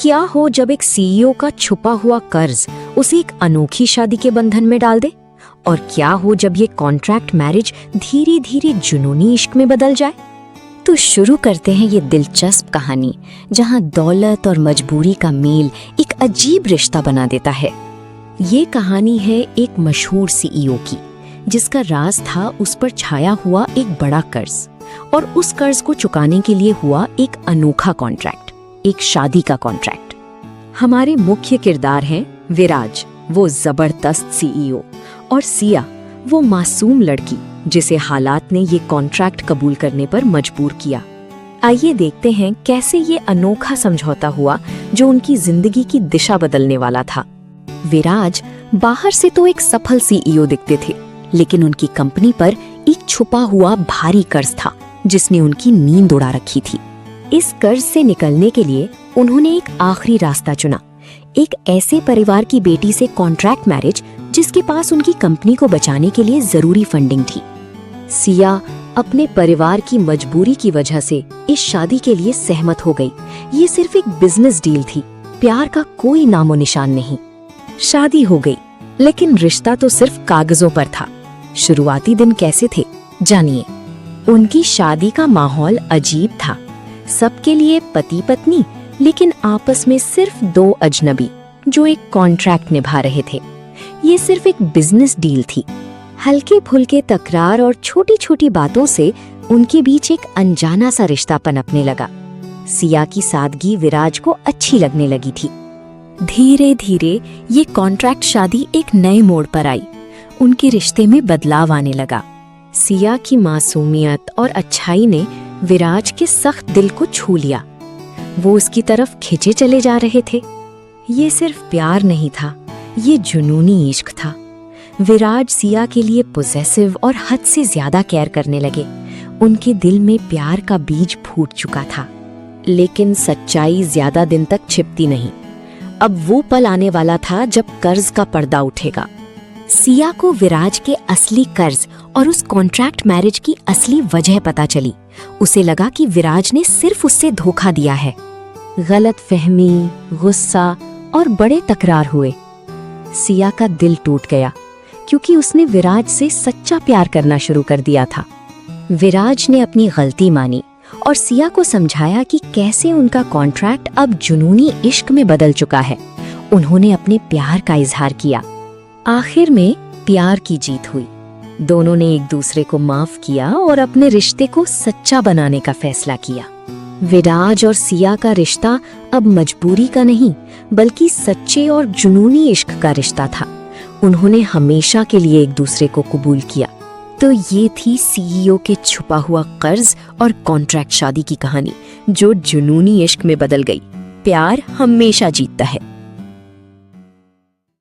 क्या हो जब एक सीईओ का छुपा हुआ कर्ज उसे एक अनोखी शादी के बंधन में डाल दे? और क्या हो जब ये कॉन्ट्रैक्ट मैरिज धीरे धीरे जुनूनी इश्क में बदल जाए? तो शुरू करते हैं ये दिलचस्प कहानी, जहां दौलत और मजबूरी का मेल एक अजीब रिश्ता बना देता है। ये कहानी है एक मशहूर सीईओ की, जिसका राज था उस पर छाया हुआ एक बड़ा कर्ज, और उस कर्ज को चुकाने के लिए हुआ एक अनोखा कॉन्ट्रैक्ट, एक शादी का कॉन्ट्रैक्ट। हमारे मुख्य किरदार हैं विराज, वो जबरदस्त सीईओ, और सिया, वो मासूम लड़की जिसे हालात ने ये कॉन्ट्रैक्ट कबूल करने पर मजबूर किया। आइए देखते हैं कैसे ये अनोखा समझौता हुआ जो उनकी जिंदगी की दिशा बदलने वाला था। विराज बाहर से तो एक सफल सीईओ दिखते थे, लेकिन उनकी कंपनी पर एक छुपा हुआ भारी कर्ज था जिसने उनकी नींद उड़ा रखी थी। इस कर्ज से निकलने के लिए उन्होंने एक आखिरी रास्ता चुना, एक ऐसे परिवार की बेटी से कॉन्ट्रैक्ट मैरिज जिसके पास उनकी कंपनी को बचाने के लिए जरूरी फंडिंग थी। सिया अपने परिवार की मजबूरी की वजह से इस शादी के लिए सहमत हो गई। ये सिर्फ एक बिजनेस डील थी, प्यार का कोई नामो निशान नहीं। शादी हो गई, लेकिन रिश्ता तो सिर्फ कागजों पर था। शुरुआती दिन कैसे थे जानिए। उनकी शादी का माहौल अजीब था, सबके लिए पति पत्नी, लेकिन आपस में सिर्फ दो अजनबी जो एक कॉन्ट्रैक्ट निभा रहे थे। ये सिर्फ एक बिजनेस डील थी। हल्के फुल्के तकरार और छोटी छोटी बातों से उनके बीच एक अनजाना सा रिश्ता पनपने लगा। सिया की सादगी विराज को अच्छी लगने लगी थी। धीरे धीरे ये कॉन्ट्रैक्ट शादी एक नए मोड़ पर आई। उनके रिश्ते में बदलाव आने लगा। सिया की मासूमियत और अच्छाई ने विराज के सख्त दिल को छू लिया। वो उसकी तरफ खिंचे चले जा रहे थे। ये सिर्फ प्यार नहीं था, ये जुनूनी इश्क था। विराज सिया के लिए पोजेसिव और हद से ज्यादा केयर करने लगे। उनके दिल में प्यार का बीज फूट चुका था, लेकिन सच्चाई ज्यादा दिन तक छिपती नहीं। अब वो पल आने वाला था जब कर्ज का पर्दा उठेगा। सिया को विराज के असली कर्ज और उस कॉन्ट्रैक्ट मैरिज की असली वजह पता चली। उसे लगा कि विराज ने सिर्फ उससे धोखा दिया है। गलतफहमी, गुस्सा और बड़े तकरार हुए। सिया का दिल टूट गया, क्योंकि उसने विराज से सच्चा प्यार करना शुरू कर दिया था। विराज ने अपनी गलती मानी और सिया को समझाया कि कैसे उनका कॉन्ट्रैक्ट अब जुनूनी इश्क में बदल चुका है। उन्होंने अपने प्यार का इजहार किया। आखिर में प्यार की जीत हुई। दोनों ने एक दूसरे को माफ किया और अपने रिश्ते को सच्चा बनाने का फैसला किया। विराज और सिया का रिश्ता अब मजबूरी का नहीं, बल्कि सच्चे और जुनूनी इश्क का रिश्ता था। उन्होंने हमेशा के लिए एक दूसरे को कबूल किया। तो ये थी सीईओ के छुपा हुआ कर्ज और कॉन्ट्रैक्ट शादी की कहानी, जो जुनूनी इश्क में बदल गई। प्यार हमेशा जीतता है।